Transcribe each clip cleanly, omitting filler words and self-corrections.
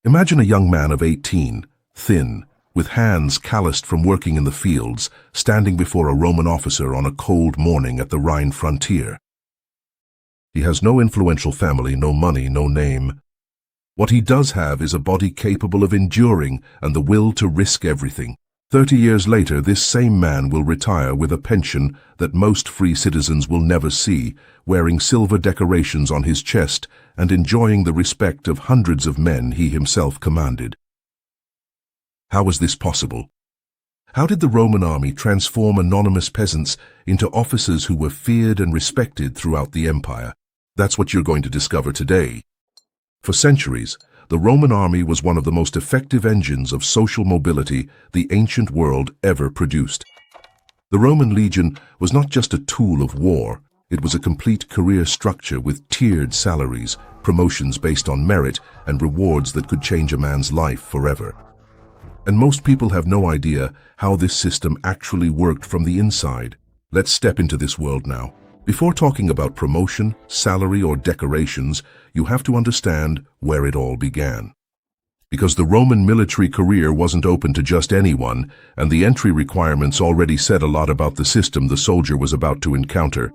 Imagine a young man of 18, thin, with hands calloused from working in the fields, standing before a Roman officer on a cold morning at the Rhine frontier. He has no influential family, no money, no name. What he does have is a body capable of enduring and the will to risk everything. 30 years later, this same man will retire with a pension that most free citizens will never see, wearing silver decorations on his chest and enjoying the respect of hundreds of men he himself commanded. How was this possible? How did the Roman army transform anonymous peasants into officers who were feared and respected throughout the empire? That's what you're going to discover today. For centuries, the Roman army was one of the most effective engines of social mobility the ancient world ever produced. The Roman legion was not just a tool of war, it was a complete career structure with tiered salaries, promotions based on merit, and rewards that could change a man's life forever. And most people have no idea how this system actually worked from the inside. Let's step into this world now. Before talking about promotion, salary, or decorations, you have to understand where it all began. Because the Roman military career wasn't open to just anyone, and the entry requirements already said a lot about the system the soldier was about to encounter.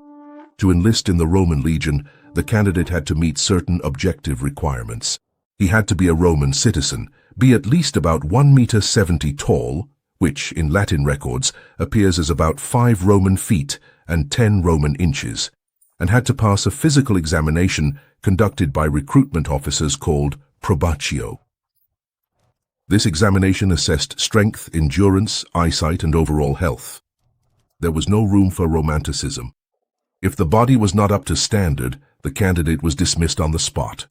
To enlist in the Roman legion, the candidate had to meet certain objective requirements. He had to be a Roman citizen, be at least about 1.70 meters tall, which, in Latin records, appears as about 5 Roman feet and 10 Roman inches, and had to pass a physical examination conducted by recruitment officers called probatio. This examination assessed strength, endurance, eyesight, and overall health. There was no room for romanticism. If the body was not up to standard, the candidate was dismissed on the spot.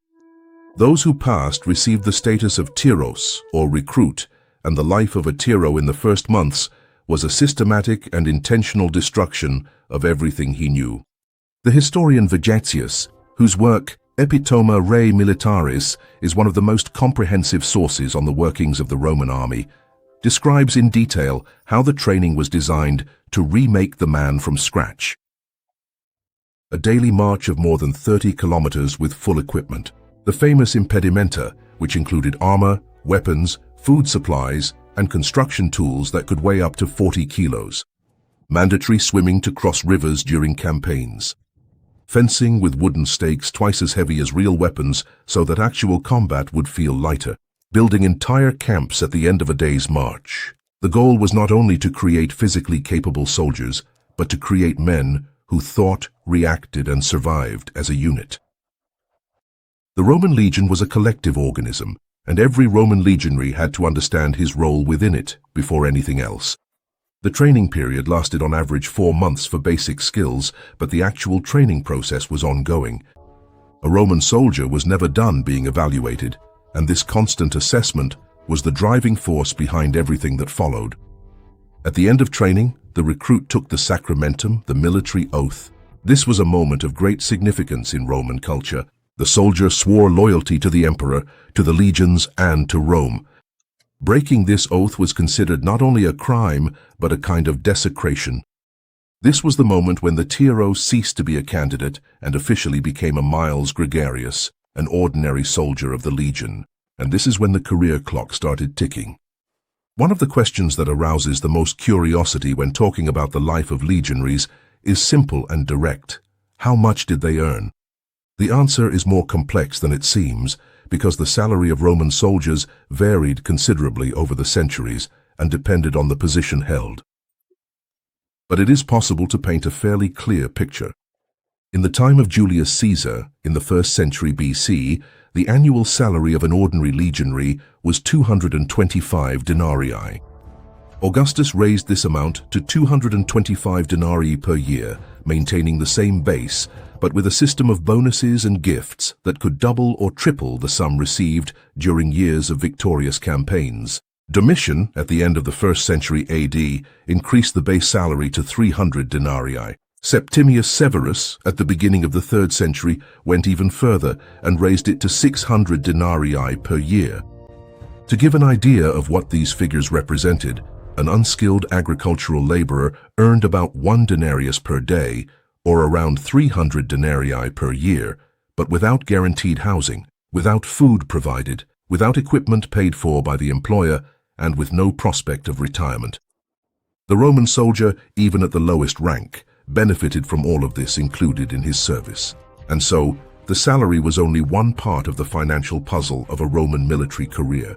Those who passed received the status of tiros, or recruit, and the life of a tiro in the first months was a systematic and intentional destruction of everything he knew. The historian Vegetius, whose work Epitoma Rei Militaris is one of the most comprehensive sources on the workings of the Roman army, describes in detail how the training was designed to remake the man from scratch. A daily march of more than 30 kilometers with full equipment. The famous impedimenta, which included armor, weapons, food supplies, and construction tools that could weigh up to 40 kilos. Mandatory swimming to cross rivers during campaigns. Fencing with wooden stakes twice as heavy as real weapons so that actual combat would feel lighter. Building entire camps at the end of a day's march. The goal was not only to create physically capable soldiers, but to create men who thought, reacted, and survived as a unit. The Roman legion was a collective organism, and every Roman legionary had to understand his role within it before anything else. The training period lasted on average 4 months for basic skills, but the actual training process was ongoing. A Roman soldier was never done being evaluated, and this constant assessment was the driving force behind everything that followed. At the end of training, the recruit took the sacramentum, the military oath. This was a moment of great significance in Roman culture. The soldier swore loyalty to the emperor, to the legions, and to Rome. Breaking this oath was considered not only a crime, but a kind of desecration. This was the moment when the tiro ceased to be a candidate and officially became a miles gregarious, an ordinary soldier of the legion. And this is when the career clock started ticking. One of the questions that arouses the most curiosity when talking about the life of legionaries is simple and direct. How much did they earn? The answer is more complex than it seems, because the salary of Roman soldiers varied considerably over the centuries and depended on the position held. But it is possible to paint a fairly clear picture. In the time of Julius Caesar, in the 1st century BC, the annual salary of an ordinary legionary was 225 denarii. Augustus raised this amount to 225 denarii per year, maintaining the same base, but with a system of bonuses and gifts that could double or triple the sum received during years of victorious campaigns. Domitian, at the end of the 1st century AD, increased the base salary to 300 denarii. Septimius Severus, at the beginning of the 3rd century, went even further and raised it to 600 denarii per year. To give an idea of what these figures represented, an unskilled agricultural laborer earned about 1 denarius per day, or around 300 denarii per year, but without guaranteed housing, without food provided, without equipment paid for by the employer and with no prospect of retirement. The Roman soldier, even at the lowest rank, benefited from all of this included in his service. And so, the salary was only one part of the financial puzzle of a Roman military career.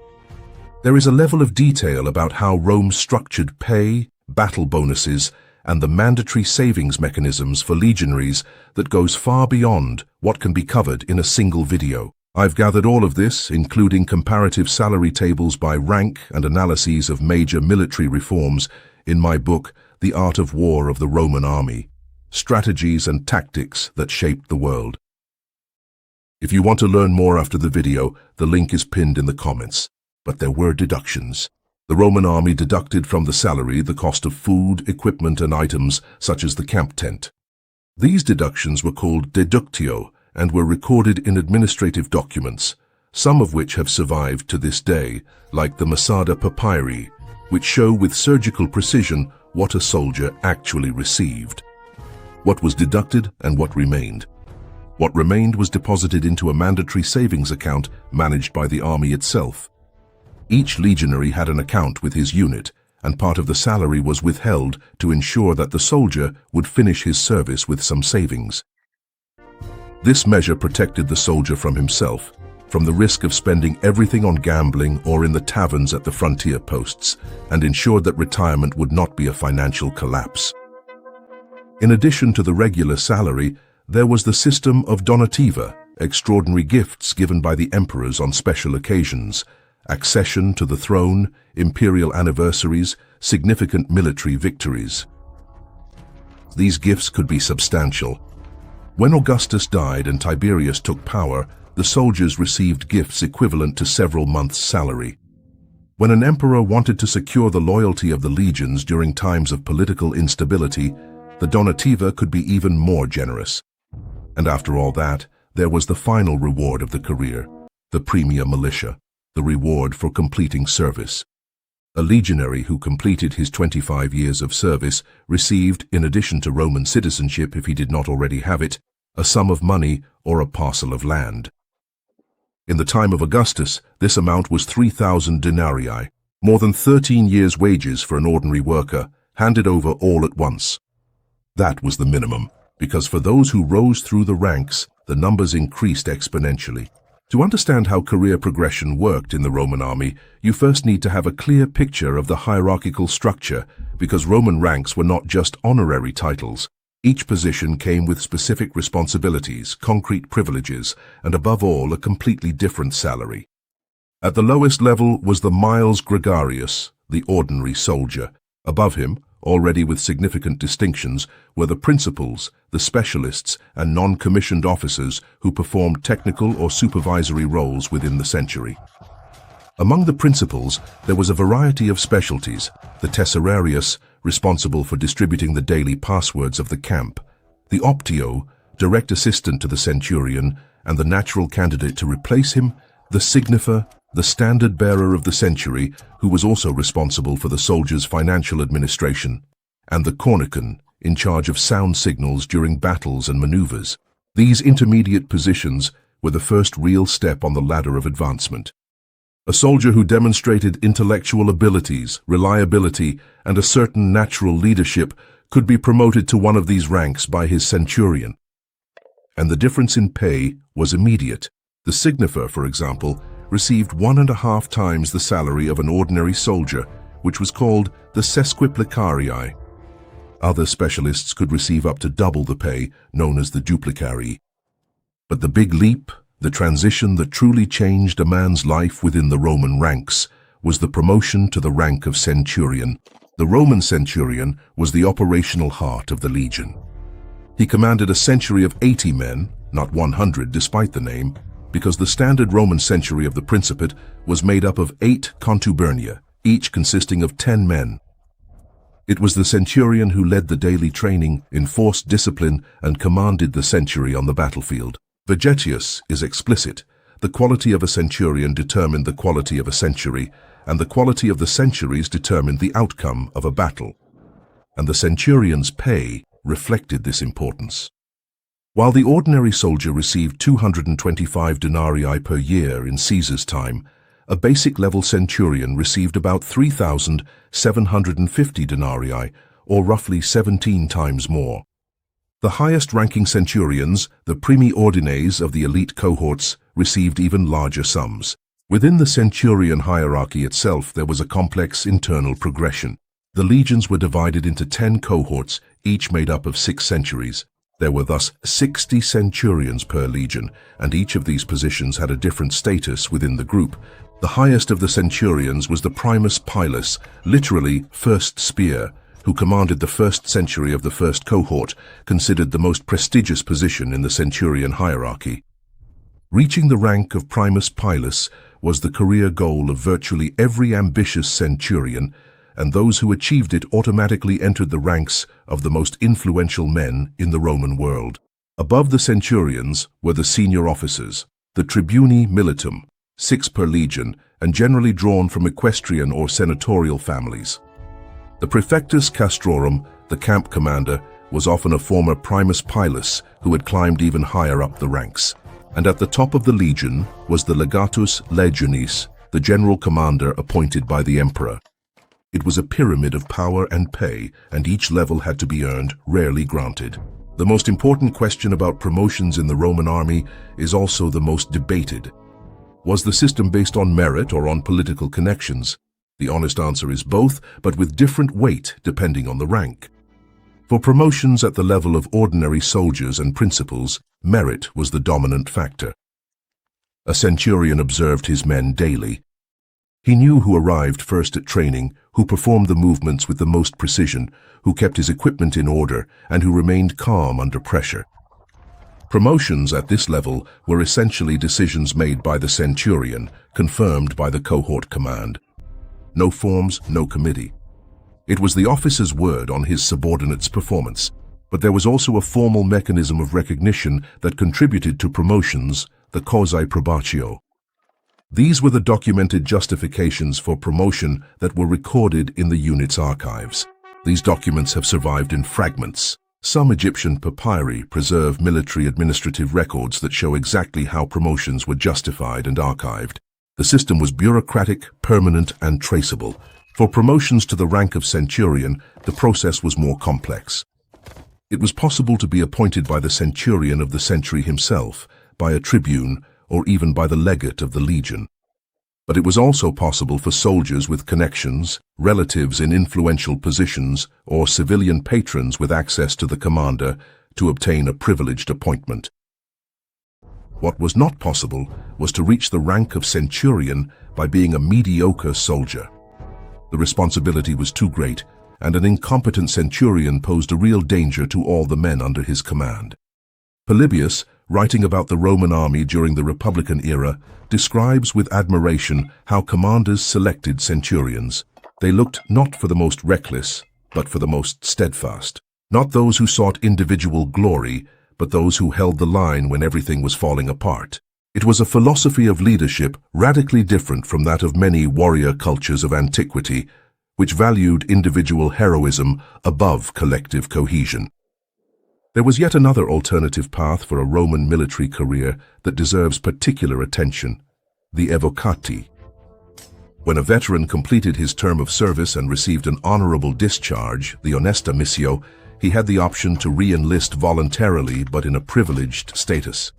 There is a level of detail about how Rome structured pay, battle bonuses, and the mandatory savings mechanisms for legionaries that goes far beyond what can be covered in a single video. I've gathered all of this, including comparative salary tables by rank and analyses of major military reforms, in my book, The Art of War of the Roman Army, Strategies and Tactics that Shaped the World. If you want to learn more after the video, the link is pinned in the comments. But there were deductions. The Roman army deducted from the salary the cost of food, equipment, and items such as the camp tent. These deductions were called deductio and were recorded in administrative documents, some of which have survived to this day, like the Masada papyri, which show with surgical precision what a soldier actually received. What was deducted and what remained. What remained was deposited into a mandatory savings account managed by the army itself. Each legionary had an account with his unit, and part of the salary was withheld to ensure that the soldier would finish his service with some savings. This measure protected the soldier from himself, from the risk of spending everything on gambling or in the taverns at the frontier posts, and ensured that retirement would not be a financial collapse. In addition to the regular salary, there was the system of donativa, extraordinary gifts given by the emperors on special occasions, accession to the throne, imperial anniversaries, significant military victories. These gifts could be substantial. When Augustus died and Tiberius took power, the soldiers received gifts equivalent to several months' salary. When an emperor wanted to secure the loyalty of the legions during times of political instability, the donativa could be even more generous. And after all that, there was the final reward of the career, the premia militia, the reward for completing service. A legionary who completed his 25 years of service received, in addition to Roman citizenship if he did not already have it, a sum of money or a parcel of land. In the time of Augustus, this amount was 3,000 denarii, more than 13 years' wages for an ordinary worker, handed over all at once. That was the minimum, because for those who rose through the ranks, the numbers increased exponentially. To understand how career progression worked in the Roman army, you first need to have a clear picture of the hierarchical structure, because Roman ranks were not just honorary titles. Each position came with specific responsibilities, concrete privileges, and above all, a completely different salary. At the lowest level was the miles gregarius, the ordinary soldier. Above him, already with significant distinctions, were the principals, the specialists, and non-commissioned officers who performed technical or supervisory roles within the century. Among the principals, there was a variety of specialties: the tesserarius, responsible for distributing the daily passwords of the camp; the optio, direct assistant to the centurion and the natural candidate to replace him; the signifer, the standard bearer of the century, who was also responsible for the soldiers' financial administration; and the cornicon, in charge of sound signals during battles and maneuvers. These intermediate positions were the first real step on the ladder of advancement. A soldier who demonstrated intellectual abilities, reliability, and a certain natural leadership could be promoted to one of these ranks by his centurion. And the difference in pay was immediate. The signifer, for example, received 1.5 times the salary of an ordinary soldier, which was called the sesquiplicarii. Other specialists could receive up to double the pay, known as the duplicarii. But the big leap, the transition that truly changed a man's life within the Roman ranks, was the promotion to the rank of centurion. The Roman centurion was the operational heart of the legion. He commanded a century of 80 men, not 100 despite the name, because the standard Roman century of the Principate was made up of 8 contubernia, each consisting of 10 men. It was the centurion who led the daily training, enforced discipline, and commanded the century on the battlefield. Vegetius is explicit. The quality of a centurion determined the quality of a century, and the quality of the centuries determined the outcome of a battle. And the centurion's pay reflected this importance. While the ordinary soldier received 225 denarii per year in Caesar's time, A basic-level centurion received about 3,750 denarii, or roughly 17 times more. The highest-ranking centurions, the primi ordines of the elite cohorts, received even larger sums. Within the centurion hierarchy itself, there was a complex internal progression. The legions were divided into 10 cohorts, each made up of 6 centuries. There were thus 60 centurions per legion, and each of these positions had a different status within the group. The highest of the centurions was the primus pilus, literally first spear, who commanded the first century of the first cohort, considered the most prestigious position in the centurion hierarchy. Reaching the rank of primus pilus was the career goal of virtually every ambitious centurion, and those who achieved it automatically entered the ranks of the most influential men in the Roman world. Above the centurions were the senior officers, the tribuni militum, 6 per legion, and generally drawn from equestrian or senatorial families. The praefectus castrorum, the camp commander, was often a former primus pilus who had climbed even higher up the ranks. And at the top of the legion was the legatus legionis, the general commander appointed by the emperor. It was a pyramid of power and pay, and each level had to be earned, rarely granted. The most important question about promotions in the Roman army is also the most debated. Was the system based on merit or on political connections? The honest answer is both, but with different weight depending on the rank. For promotions at the level of ordinary soldiers and principals, merit was the dominant factor. A centurion observed his men daily. He knew who arrived first at training, who performed the movements with the most precision, who kept his equipment in order, and who remained calm under pressure. Promotions at this level were essentially decisions made by the centurion, confirmed by the cohort command. No forms, no committee. It was the officer's word on his subordinate's performance, but there was also a formal mechanism of recognition that contributed to promotions, the causae probatio. These were the documented justifications for promotion that were recorded in the unit's archives. These documents have survived in fragments. Some Egyptian papyri preserve military administrative records that show exactly how promotions were justified and archived. The system was bureaucratic, permanent, and traceable. For promotions to the rank of centurion, the process was more complex. It was possible to be appointed by the centurion of the century himself, by a tribune, or even by the legate of the legion. But it was also possible for soldiers with connections, relatives in influential positions, or civilian patrons with access to the commander to obtain a privileged appointment. What was not possible was to reach the rank of centurion by being a mediocre soldier. The responsibility was too great, and an incompetent centurion posed a real danger to all the men under his command. Polybius, writing about the Roman army during the Republican era, describes with admiration how commanders selected centurions. They looked not for the most reckless, but for the most steadfast. Not those who sought individual glory, but those who held the line when everything was falling apart. It was a philosophy of leadership radically different from that of many warrior cultures of antiquity, which valued individual heroism above collective cohesion. There was yet another alternative path for a Roman military career that deserves particular attention: the evocati. When a veteran completed his term of service and received an honorable discharge, the honesta missio, he had the option to re-enlist voluntarily but in a privileged status.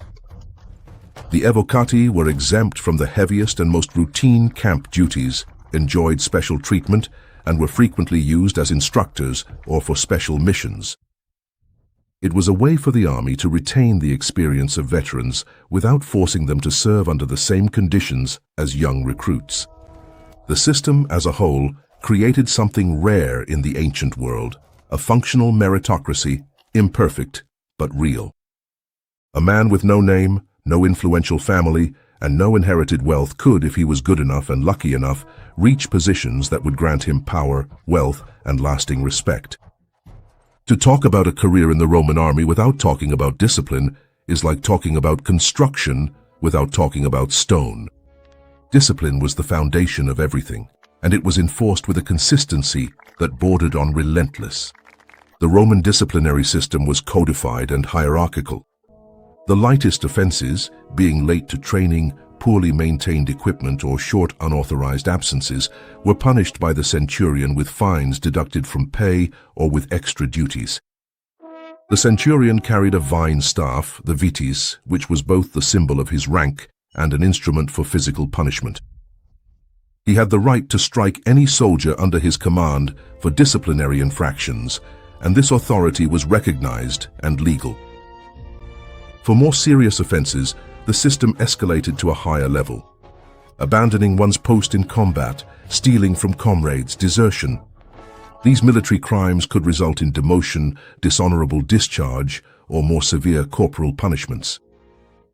The evocati were exempt from the heaviest and most routine camp duties, enjoyed special treatment, and were frequently used as instructors or for special missions. It was a way for the army to retain the experience of veterans without forcing them to serve under the same conditions as young recruits. The system as a whole created something rare in the ancient world: a functional meritocracy, imperfect but real. A man with no name, no influential family, and no inherited wealth could, if he was good enough and lucky enough, reach positions that would grant him power, wealth, and lasting respect. To talk about a career in the Roman army without talking about discipline is like talking about construction without talking about stone. Discipline was the foundation of everything, and it was enforced with a consistency that bordered on relentless. The Roman disciplinary system was codified and hierarchical. The lightest offenses, being late to training, poorly maintained equipment or short unauthorized absences were punished by the centurion with fines deducted from pay or with extra duties. The centurion carried a vine staff, the vitis, which was both the symbol of his rank and an instrument for physical punishment. He had the right to strike any soldier under his command for disciplinary infractions, and this authority was recognized and legal. For more serious offenses, the system escalated to a higher level. Abandoning one's post in combat, stealing from comrades, desertion. These military crimes could result in demotion, dishonorable discharge, or more severe corporal punishments.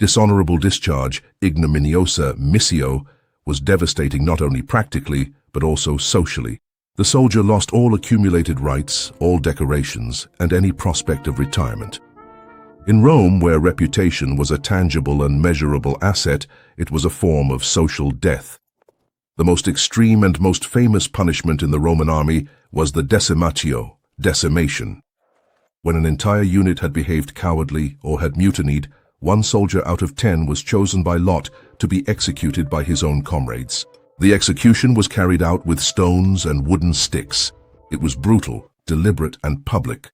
Dishonorable discharge, ignominiosa missio, was devastating not only practically, but also socially. The soldier lost all accumulated rights, all decorations, and any prospect of retirement. In Rome, where reputation was a tangible and measurable asset, it was a form of social death. The most extreme and most famous punishment in the Roman army was the decimatio, decimation. When an entire unit had behaved cowardly or had mutinied, one soldier out of 10 was chosen by lot to be executed by his own comrades. The execution was carried out with stones and wooden sticks. It was brutal, deliberate, and public.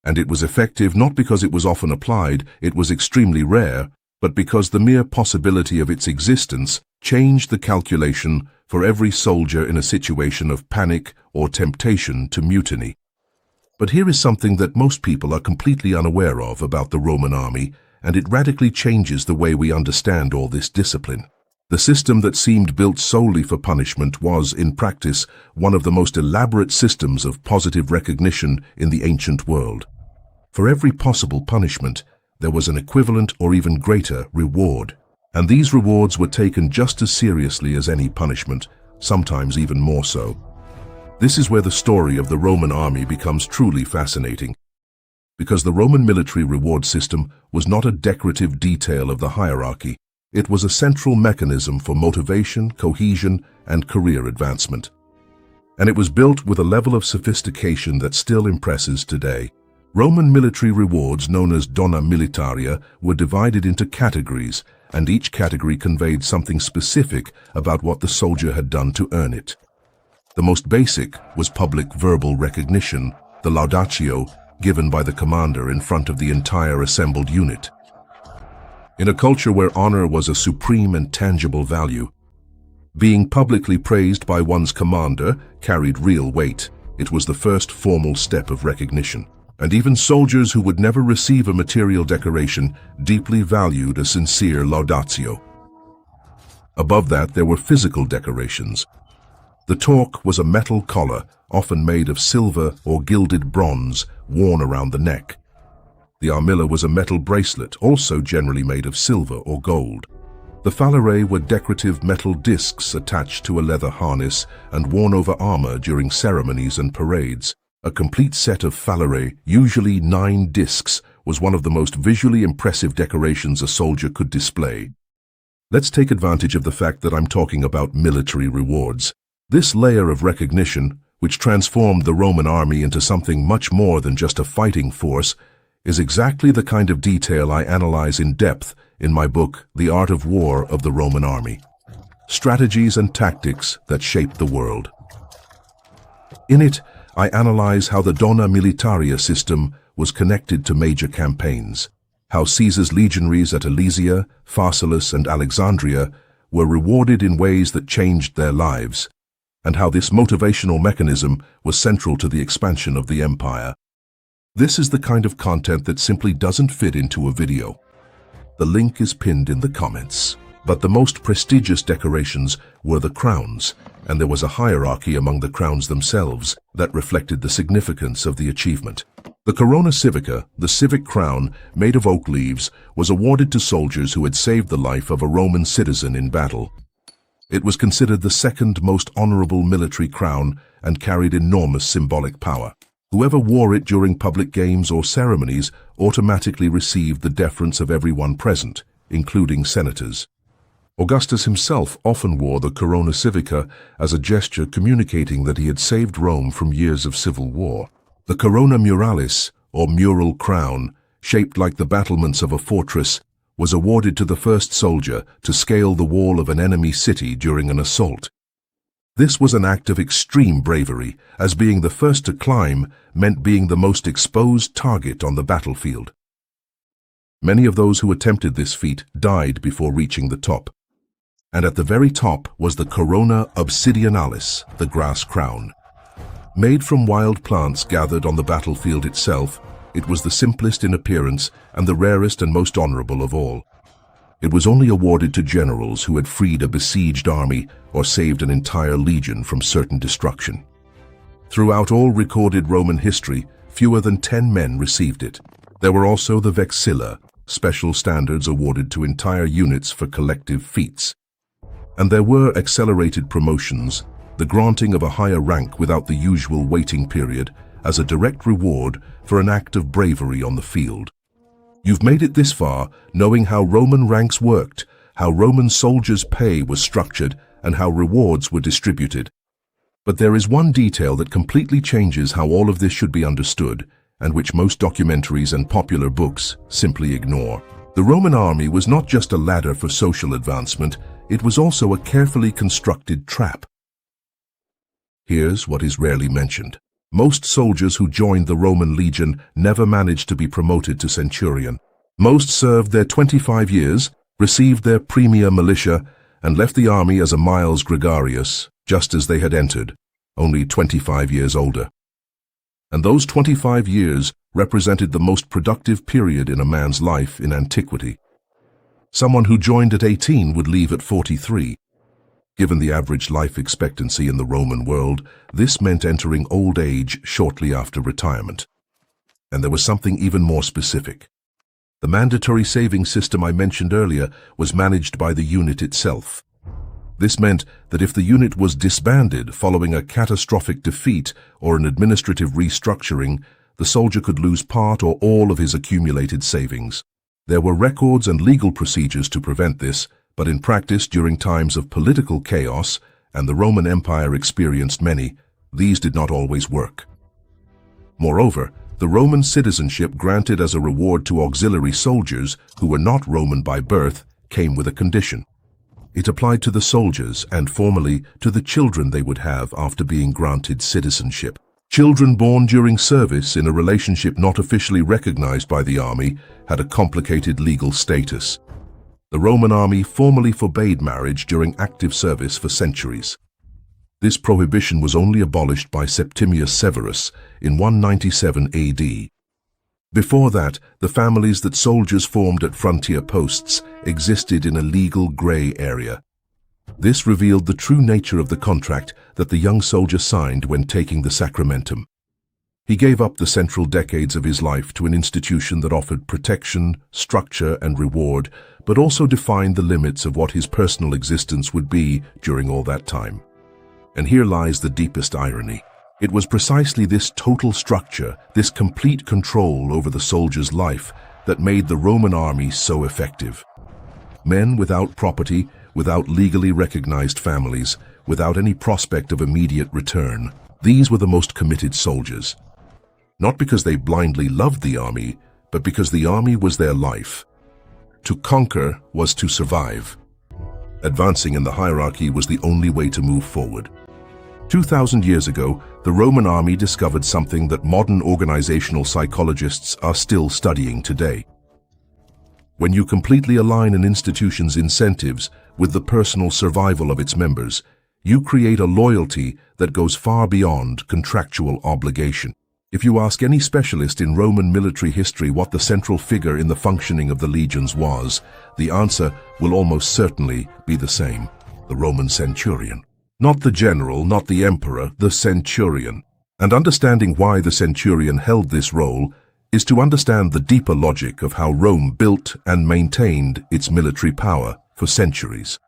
And it was effective not because it was often applied, it was extremely rare, but because the mere possibility of its existence changed the calculation for every soldier in a situation of panic or temptation to mutiny. But here is something that most people are completely unaware of about the Roman army, and it radically changes the way we understand all this discipline. The system that seemed built solely for punishment was, in practice, one of the most elaborate systems of positive recognition in the ancient world. For every possible punishment, there was an equivalent or even greater reward, and these rewards were taken just as seriously as any punishment, sometimes even more so. This is where the story of the Roman army becomes truly fascinating, because the Roman military reward system was not a decorative detail of the hierarchy. It was a central mechanism for motivation, cohesion, and career advancement. And it was built with a level of sophistication that still impresses today. Roman military rewards, known as dona militaria, were divided into categories, and each category conveyed something specific about what the soldier had done to earn it. The most basic was public verbal recognition, the laudatio, given by the commander in front of the entire assembled unit. In a culture where honor was a supreme and tangible value, being publicly praised by one's commander carried real weight. It was the first formal step of recognition. And even soldiers who would never receive a material decoration deeply valued a sincere laudatio. Above that, there were physical decorations. The torque was a metal collar, often made of silver or gilded bronze, worn around the neck. The armilla was a metal bracelet, also generally made of silver or gold. The phalae were decorative metal discs attached to a leather harness and worn over armor during ceremonies and parades. A complete set of phalae, usually 9 discs, was one of the most visually impressive decorations a soldier could display. Let's take advantage of the fact that I'm talking about military rewards. This layer of recognition, which transformed the Roman army into something much more than just a fighting force, is exactly the kind of detail I analyze in depth in my book, The Art of War of the Roman Army. Strategies and tactics that shaped the world. In it, I analyze how the dona militaria system was connected to major campaigns, how Caesar's legionaries at Alesia, Pharsalus, and Alexandria were rewarded in ways that changed their lives, and how this motivational mechanism was central to the expansion of the empire. This is the kind of content that simply doesn't fit into a video. The link is pinned in the comments. But the most prestigious decorations were the crowns, and there was a hierarchy among the crowns themselves that reflected the significance of the achievement. The corona civica, the civic crown made of oak leaves, was awarded to soldiers who had saved the life of a Roman citizen in battle. It was considered the second most honorable military crown and carried enormous symbolic power. Whoever wore it during public games or ceremonies automatically received the deference of everyone present, including senators. Augustus himself often wore the corona civica as a gesture communicating that he had saved Rome from years of civil war. The corona muralis, or mural crown, shaped like the battlements of a fortress, was awarded to the first soldier to scale the wall of an enemy city during an assault. This was an act of extreme bravery, as being the first to climb meant being the most exposed target on the battlefield. Many of those who attempted this feat died before reaching the top. And at the very top was the Corona obsidianalis, the grass crown. Made from wild plants gathered on the battlefield itself, it was the simplest in appearance and the rarest and most honorable of all. It was only awarded to generals who had freed a besieged army or saved an entire legion from certain destruction. Throughout all recorded Roman history, fewer than 10 men received it. There were also the vexilla, special standards awarded to entire units for collective feats. And there were accelerated promotions, the granting of a higher rank without the usual waiting period, as a direct reward for an act of bravery on the field. You've made it this far, knowing how Roman ranks worked, how Roman soldiers' pay was structured, and how rewards were distributed. But there is one detail that completely changes how all of this should be understood, and which most documentaries and popular books simply ignore. The Roman army was not just a ladder for social advancement, it was also a carefully constructed trap. Here's what is rarely mentioned. Most soldiers who joined the Roman legion never managed to be promoted to Centurion. Most served their 25 years, received their Premier militia, and left the army as a Miles Gregarius, just as they had entered, only 25 years older. And those 25 years represented the most productive period in a man's life in antiquity. Someone who joined at 18 would leave at 43. Given the average life expectancy in the Roman world, this meant entering old age shortly after retirement. And there was something even more specific. The mandatory saving system I mentioned earlier was managed by the unit itself. This meant that if the unit was disbanded following a catastrophic defeat or an administrative restructuring, the soldier could lose part or all of his accumulated savings. There were records and legal procedures to prevent this, but in practice, during times of political chaos, and the Roman Empire experienced many, these did not always work. Moreover, the Roman citizenship granted as a reward to auxiliary soldiers who were not Roman by birth came with a condition. It applied to the soldiers and formally to the children they would have after being granted citizenship. Children born during service in a relationship not officially recognized by the army had a complicated legal status. The Roman army formally forbade marriage during active service for centuries. This prohibition was only abolished by Septimius Severus in 197 AD. Before that, the families that soldiers formed at frontier posts existed in a legal gray area. This revealed the true nature of the contract that the young soldier signed when taking the sacramentum. He gave up the central decades of his life to an institution that offered protection, structure, and reward, but also defined the limits of what his personal existence would be during all that time. And here lies the deepest irony. It was precisely this total structure, this complete control over the soldier's life, that made the Roman army so effective. Men without property, without legally recognized families, without any prospect of immediate return, these were the most committed soldiers. Not because they blindly loved the army, but because the army was their life. To conquer was to survive. Advancing in the hierarchy was the only way to move forward. 2,000 years ago, the Roman army discovered something that modern organizational psychologists are still studying today. When you completely align an institution's incentives with the personal survival of its members, you create a loyalty that goes far beyond contractual obligation. If you ask any specialist in Roman military history what the central figure in the functioning of the legions was, the answer will almost certainly be the same: the Roman centurion. Not the general, not the emperor, the centurion. And understanding why the centurion held this role is to understand the deeper logic of how Rome built and maintained its military power for centuries.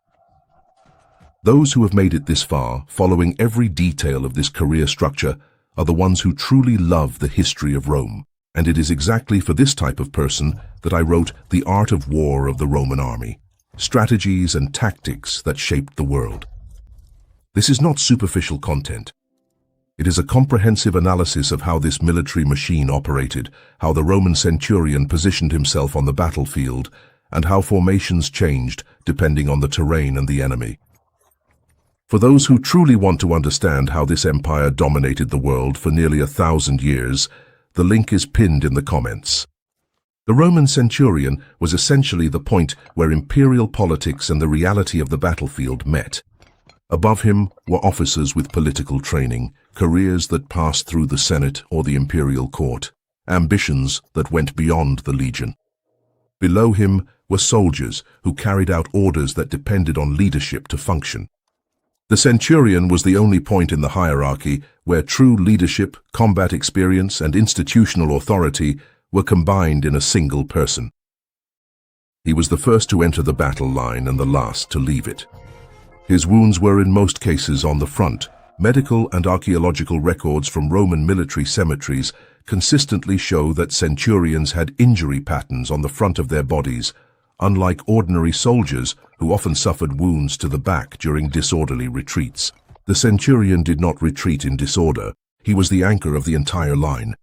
Those who have made it this far, following every detail of this career structure, are the ones who truly love the history of Rome. And it is exactly for this type of person that I wrote The Art of War of the Roman Army, strategies and tactics that shaped the world. This is not superficial content. It is a comprehensive analysis of how this military machine operated, how the Roman centurion positioned himself on the battlefield, and how formations changed depending on the terrain and the enemy. For those who truly want to understand how this empire dominated the world for nearly 1,000 years, the link is pinned in the comments. The Roman centurion was essentially the point where imperial politics and the reality of the battlefield met. Above him were officers with political training, careers that passed through the Senate or the imperial court, ambitions that went beyond the legion. Below him were soldiers who carried out orders that depended on leadership to function. The centurion was the only point in the hierarchy where true leadership, combat experience, and institutional authority were combined in a single person. He was the first to enter the battle line and the last to leave it. His wounds were in most cases on the front. Medical and archaeological records from Roman military cemeteries consistently show that centurions had injury patterns on the front of their bodies, unlike ordinary soldiers who often suffered wounds to the back during disorderly retreats. The centurion did not retreat in disorder. He was the anchor of the entire line.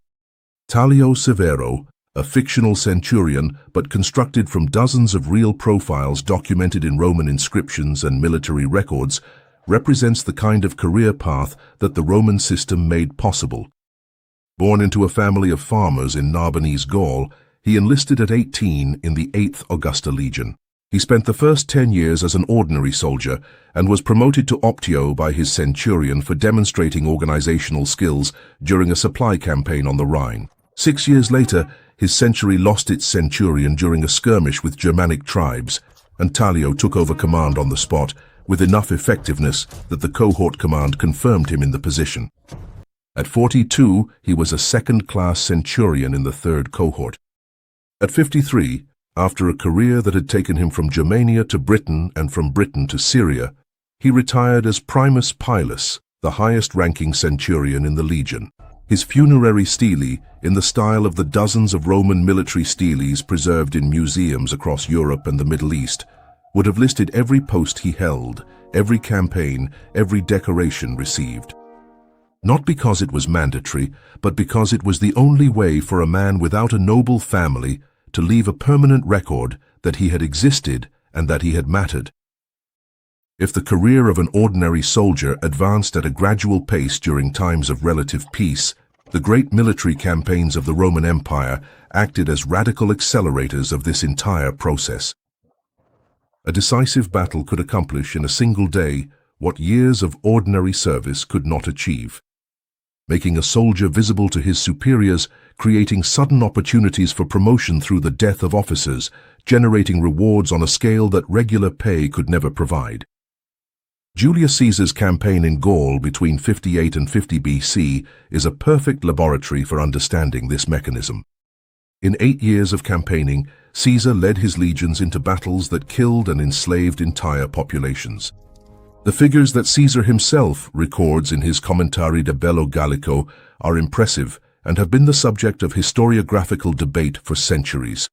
Talio Severo, a fictional centurion but constructed from dozens of real profiles documented in Roman inscriptions and military records, represents the kind of career path that the Roman system made possible. Born into a family of farmers in Narbonese Gaul, he enlisted at 18 in the 8th Augusta Legion. He spent the first 10 years as an ordinary soldier and was promoted to optio by his centurion for demonstrating organizational skills during a supply campaign on the Rhine. 6 years later, his century lost its centurion during a skirmish with Germanic tribes, and Talio took over command on the spot with enough effectiveness that the cohort command confirmed him in the position. At 42, he was a second-class centurion in the 3rd cohort. At 53, after a career that had taken him from Germania to Britain and from Britain to Syria, he retired as Primus Pilus, the highest-ranking centurion in the legion. His funerary stele, in the style of the dozens of Roman military steles preserved in museums across Europe and the Middle East, would have listed every post he held, every campaign, every decoration received. Not because it was mandatory, but because it was the only way for a man without a noble family to leave a permanent record that he had existed and that he had mattered. If the career of an ordinary soldier advanced at a gradual pace during times of relative peace, the great military campaigns of the Roman Empire acted as radical accelerators of this entire process. A decisive battle could accomplish in a single day what years of ordinary service could not achieve, making a soldier visible to his superiors, creating sudden opportunities for promotion through the death of officers, generating rewards on a scale that regular pay could never provide. Julius Caesar's campaign in Gaul between 58 and 50 BC is a perfect laboratory for understanding this mechanism. In 8 years of campaigning, Caesar led his legions into battles that killed and enslaved entire populations. The figures that Caesar himself records in his Commentari de Bello Gallico are impressive and have been the subject of historiographical debate for centuries.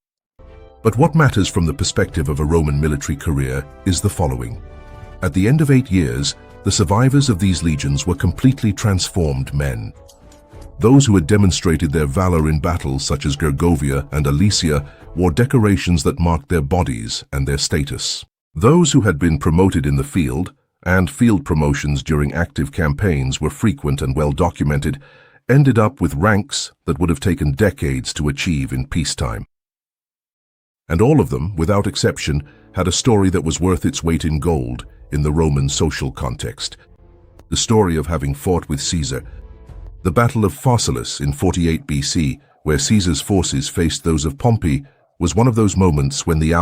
But what matters from the perspective of a Roman military career is the following. At the end of 8 years, the survivors of these legions were completely transformed men. Those who had demonstrated their valor in battles such as Gergovia and Alesia wore decorations that marked their bodies and their status. Those who had been promoted in the field, and field promotions during active campaigns were frequent and well documented, ended up with ranks that would have taken decades to achieve in peacetime. And all of them, without exception, had a story that was worth its weight in gold in the Roman social context. The story of having fought with Caesar. The Battle of Pharsalus in 48 BC, where Caesar's forces faced those of Pompey, was one of those moments when the